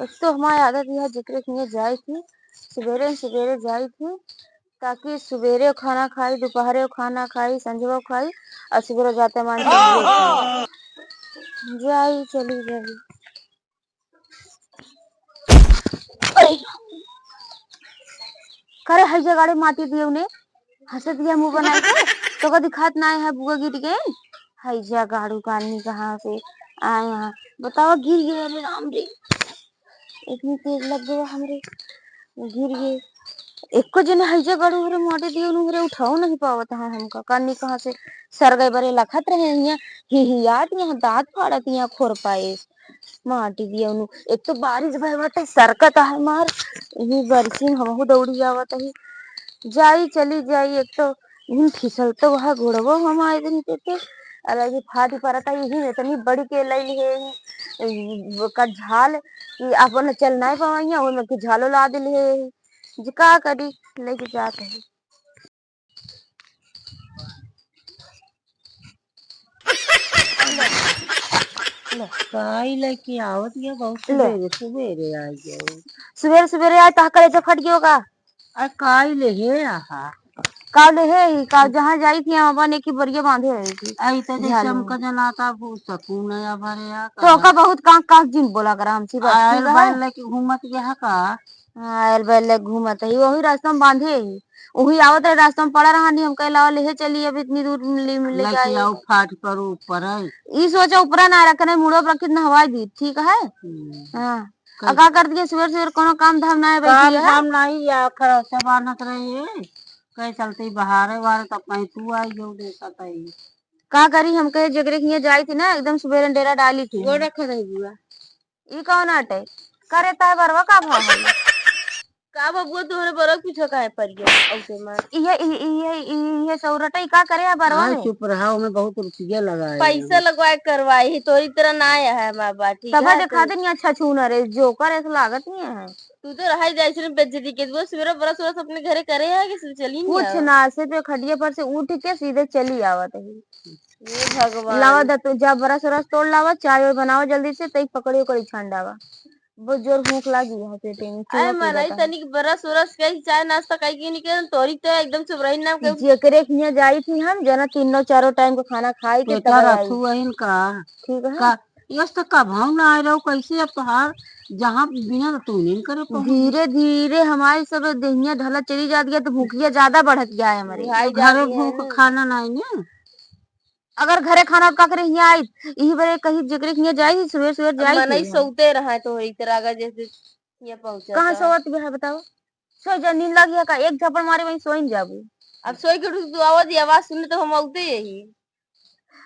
एक तो हमारी आदत यह जिक्र किए जाई थी, सवेरे सवेरे जाई थी ताकि सवेरे खाना खाई, दोपहरे खाना खाई, संजो खाई और सवेरे जाते मान जाई चली जाई। करे हइजा गाड़ी माटी दिए उन्हें हंसत दिया मुंह बनाए के तो का दिखात ना है बुआ गिर गए हइजा गाड़ू कानी कहाँ से आए यहाँ बताओ गिर गए। अरे राम जी इतनी तेज लग गया हमरे गिर गए। एको जने हइजा गाड़ू हरे माटी दिए उन्हें उठाओ नहीं पावत है हमका कानी कहाँ से सर गए बरे लखत रहे यहाँ हिहियात यहाँ दांत फाड़त यहाँ खोर पाए माटी दिया उन्हें। एक तो बारिश भयवत है सरकत है मार ये बरसी हमहू दौड़ी आवत है जाई चली जाई। एक तो इन फिसल तो वह घोड़बो हम आए दिन के अलग फाटी परता यही इतनी बड़ी के लई है का झाल कि अपन चल नहीं पावाइया ओमे के झालो ला दिल है जिका करी लेके जात है। काई लेके आवत या बहुत सवेरे सवेरे आ गए सवेरे सवेरे आए ता करे फट गयो का अरे काई ले हे आहा काल है का जहाँ जाई थी हम अपन एक ही बरिया बांधे रही थी आई तो जैसे हमका जनाता वो सकून या भरे या तो का बहुत काक जिन बोला कर हमसी बस आयल बैल लेके घूमत गया का आयल बैल घूमत है वही रास्ता में बांधे ही वही आवत है रास्ता में पड़ा रहा नहीं हम कह ले चलिए अब इतनी दूर ले लेके आओ फाट पर ऊपर है ये सोचा ऊपर ना रखने मुड़ो पर कितना हवा दी ठीक है। हाँ का कर दिए सवेर सवेर कोनो काम धाम ना है काम धाम नहीं या खरौसा बांधत रही है कहीं चलते बाहर वारे तब कहीं तू आई जो देखा तई का करी हम कहे जगरे के जाई थी ना एकदम सवेरे डेरा डाली थी वो रख रही बुआ ये कौन हटे करे ता बरवा का भाव है का बबुआ तोहरे बरक पीछे काहे पड़ गया औसे मार ये सौरटई का करे है बरवा में चुप रहा में बहुत रुपया लगाए पैसा लगवाए करवाई ही तोरी तरह ना आया है मां बाटी तब दिखा दे नहीं अच्छा छूना रे जो करे ऐसा लागत नहीं है तू तो रहा जाए से बेइज्जती के वो सवेरे बरस बरस अपने घरे करे है कि चली नहीं कुछ ना से पे खड़िए पर से उठ के सीधे चली आवत है ये भगवान लावा द तू जब बरस बरस तोड़ लावा चाय बनाओ जल्दी से तई पकड़ियो करी छंडावा बहुत जोर भूख लगी है पेटे में अरे मनाई तनिक बरस बरस के चाय नाश्ता काई की नहीं के तोरी तो एकदम सुबरही ना के जेकरे खिया जाई थी हम जना तीनों चारों टाइम का खाना खाई के तब रखू वहीन का ठीक है यस तो का भाव ना आए रहो कैसे अब तोहार जहाँ बिना तू नहीं करे धीरे धीरे हमारी सब देहिया ढला चली जाती है तो भूखिया ज्यादा बढ़त गया है हमारे घर भूख खाना नहीं ना अगर घरे खाना का करे यहाँ आई यही बारे कहीं जगरे यहाँ जाई सवेर सवेर जाई नहीं सोते रहा तो इतना अगर जैसे ये पहुंचा कहाँ सोवत भी है बताओ सो जा नींद लग गया का एक झपड़ मारे वहीं सोइन जाबू अब सोई के तू आवाज सुने तो हम आउते यही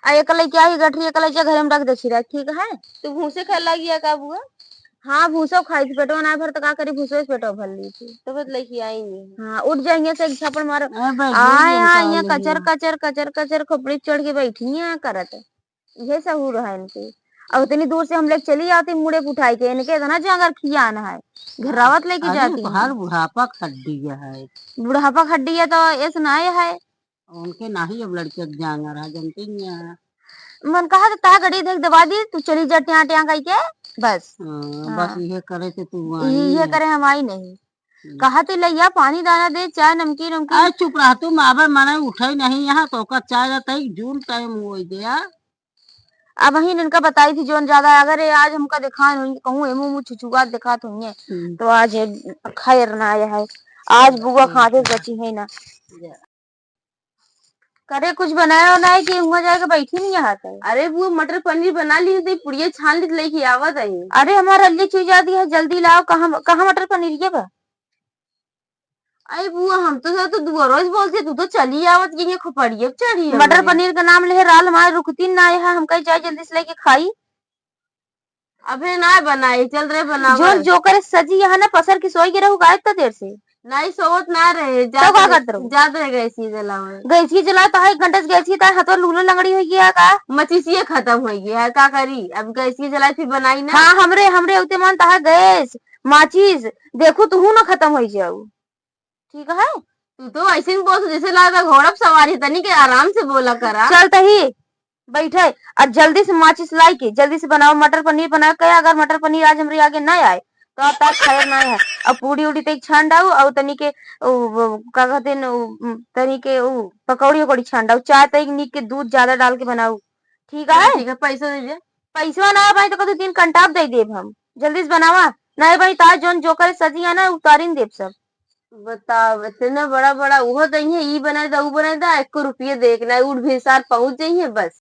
आ एकले क्या ही गठरी एकले जा घर में रख दे छिरा ठीक है तू भूसे खा लगिया का बुआ हाँ भूसो खाई थी पेटो ना भर तो का करी भूसो से पेटो भर ली थी तो बस लेके आएंगे हाँ उठ जाएंगे से एक झपड़ मारो आए यहाँ कचर कचर कचर कचर खोपड़ी चढ़ के बैठी है करत ये सब हो रहा है इनके अब इतनी दूर से हम लोग चली आती मुड़े उठाई के इनके इतना जंगर खियाना है घरावत लेके जाती हर बुढ़ापा खड्डी है बुढ़ापा खड्डी है तो ऐसा ना है उनके नहीं अब लड़के जांगर है जनते नहीं है मन कहा ता गड़ी देख दबा दी तू चली जा ट्या ट्या कह के बस बस ये करे थे तू ये करे हम आई नहीं कहा तो लैया पानी दाना दे चाय नमकीन नमकीन चुप रहा तू माँ मना उठे नहीं यहाँ तो का चाय रहता है जून टाइम हो गया अब वही इनका बताई थी जोन ज्यादा अगर आज हमका दिखा कहूँ मुँह छुछुआ दिखा तो आज खैर ना आया है आज बुआ खाते बची है ना करे कुछ बनाया ना है कि वहाँ जाके बैठी नहीं यहाँ तक अरे वो मटर पनीर बना ली थी पुड़िया छान ली लेके आवत है अरे हमारा हल्दी चुई जाती है जल्दी लाओ कहाँ मटर पनीर के बा अरे बुआ हम तो दुआ रोज बोलते तू तो चली आवत ये खोपड़िए चढ़ी मटर पनीर का नाम ले राल हमारे रुकती ना है हम कहीं जाए जल्दी से लेके खाई अबे ना बनाई चल रहे बना जो करे सजी यहाँ ना पसर की सोई के रहू गायब तो देर से नहीं सोवत ना रहे ज्यादा गैसी जलावे गैसी जला तो 1 घंटे से गैसी था हाथ लूलो लंगड़ी हो गया का मचिसिए खत्म हो गया है का करी अब गैसी जलाई फिर बनाई ना हाँ हमरे हमरे उते मन ता गैस माचिस देखो तू ना खत्म हो जाऊ ठीक है तू तो ऐसे बोल जैसे लगा घोड़ा सवारी तनी के आराम से बोला करा चलता ही बैठे और जल्दी से माचिस लाई के जल्दी से बनाओ मटर पनीर बना के अगर मटर पनीर आज हमारे आगे न आए तो ता खैर ना है। अब पूड़ी उड़ी तक छान डाऊ और तनी के का कहते न तनी के पकौड़ी उकौड़ी छान डाऊ। चाय तक नीक के दूध ज्यादा डाल के बनाऊ। ठीक चलो है? ठीक है, पैसा दे दे। पैसवा ना भाई तो कदू 3 घंटा दे देब हम। जल्दी से बनावा। नहीं भाई ताज जोन जोकर सजी है ना उतारिन देब सब। बताओ, इतना बड़ा बड़ा वो दही है, ई बनाए दा ऊ बनाए दा, 1 रुपये देख ना उठ भेसार पहुंच जाइए बस।